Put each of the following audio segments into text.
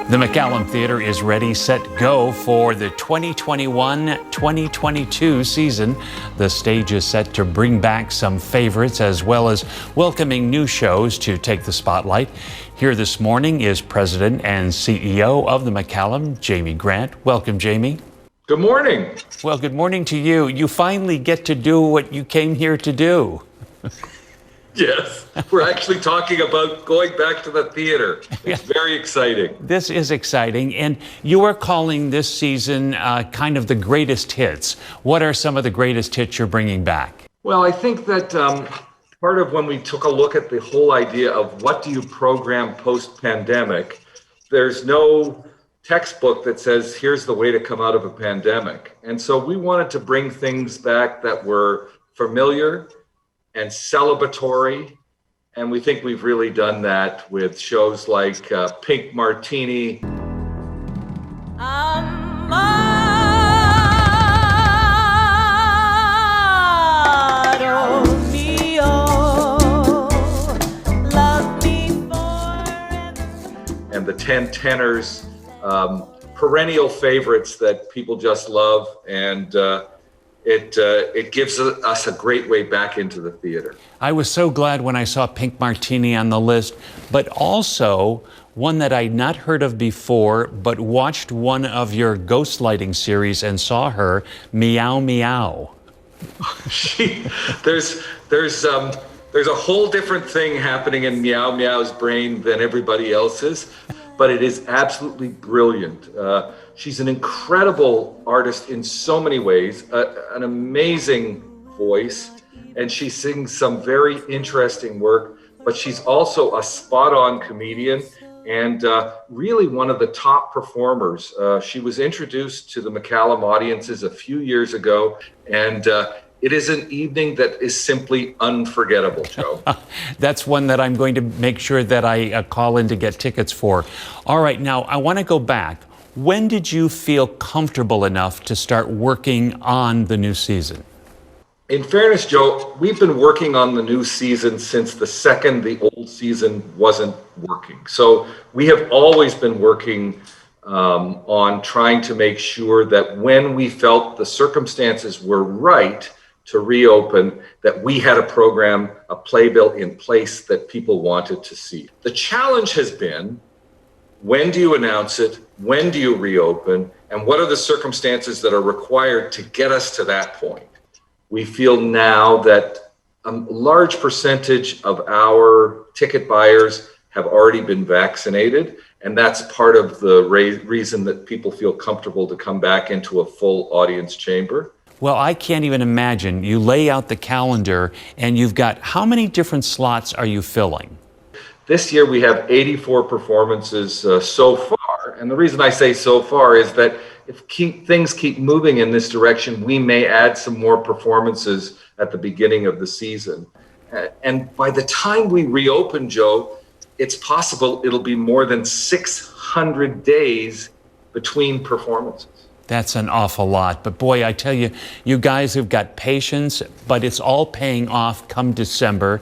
The Maccallum Theater is ready, set, go for the 2021-2022 season. The stage is set to bring back some favorites as well as welcoming new shows to take the spotlight. Here this morning is President and CEO of the Maccallum, Jamie Grant. Welcome, Jamie. Good morning. Well, good morning to you. You finally get to do what you came here to do. Yes, we're actually talking about going back to the theater. It's very exciting. This is exciting, and you are calling this season kind of the greatest hits. What are some of the greatest hits you're bringing back? Well, I think that part of when we took a look at the whole idea of what do you program post-pandemic, there's no textbook that says here's the way to come out of a pandemic. And so we wanted to bring things back that were familiar and celebratory, and we think we've really done that with shows like Pink Martini. And the 10 Tenors, perennial favorites that people just love, and it gives us a great way back into the theater. I was so glad when I saw Pink Martini on the list, but also one that I'd not heard of before, but watched one of your ghostlighting series and saw her, Meow Meow. There's a whole different thing happening in Meow Meow's brain than everybody else's, but it is absolutely brilliant. She's an incredible artist in so many ways, an amazing voice, and she sings some very interesting work, but she's also a spot-on comedian and really one of the top performers. She was introduced to the Maccallum audiences a few years ago, and it is an evening that is simply unforgettable, Joe. That's one that I'm going to make sure that I call in to get tickets for. All right, now I want to go back. When did you feel comfortable enough to start working on the new season? In fairness, Joe, we've been working on the new season since the second the old season wasn't working. So we have always been working on trying to make sure that when we felt the circumstances were right to reopen, that we had a program, a playbill in place that people wanted to see. The challenge has been, when do you announce it? When do you reopen? And what are the circumstances that are required to get us to that point? We feel now that a large percentage of our ticket buyers have already been vaccinated, and that's part of the reason that people feel comfortable to come back into a full audience chamber. Well, I can't even imagine. You lay out the calendar and you've got, how many different slots are you filling? This year we have 84 performances so far, and the reason I say so far is that if things keep moving in this direction, we may add some more performances at the beginning of the season. And by the time we reopen, Joe, it's possible it'll be more than 600 days between performances. That's an awful lot. But boy, I tell you, you guys have got patience, but it's all paying off come December.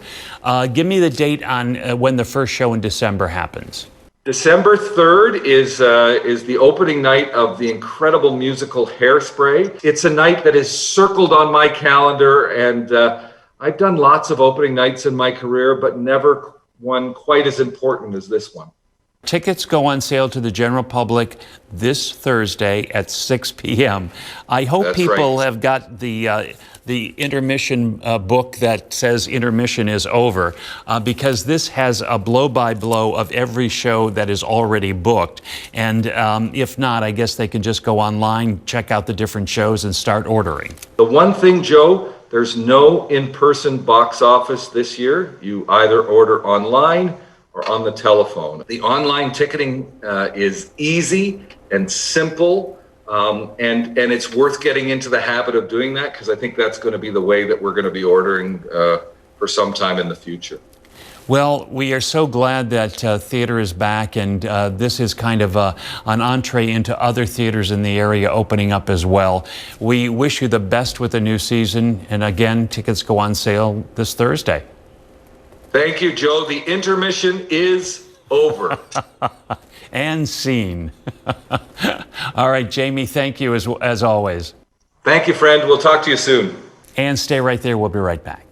Give me the date on when the first show in December happens. December 3rd is the opening night of the incredible musical Hairspray. It's a night that is circled on my calendar, and I've done lots of opening nights in my career, but never one quite as important as this one. Tickets go on sale to the general public this Thursday at 6 p.m. I hope That's people right. have got the intermission book that says intermission is over, because this has a blow-by-blow of every show that is already booked. And if not, I guess they can just go online, check out the different shows, and start ordering. The one thing, Joe, there's no in-person box office this year. You either order online or on the telephone. The online ticketing is easy and simple, and it's worth getting into the habit of doing that, because I think that's going to be the way that we're going to be ordering for some time in the future. Well, we are so glad that theater is back, and this is kind of an entree into other theaters in the area opening up as well. We wish you the best with the new season, and again, tickets go on sale this Thursday. Thank you, Joe. The intermission is over. And scene. All right, Jamie, thank you as always. Thank you, friend. We'll talk to you soon. And stay right there. We'll be right back.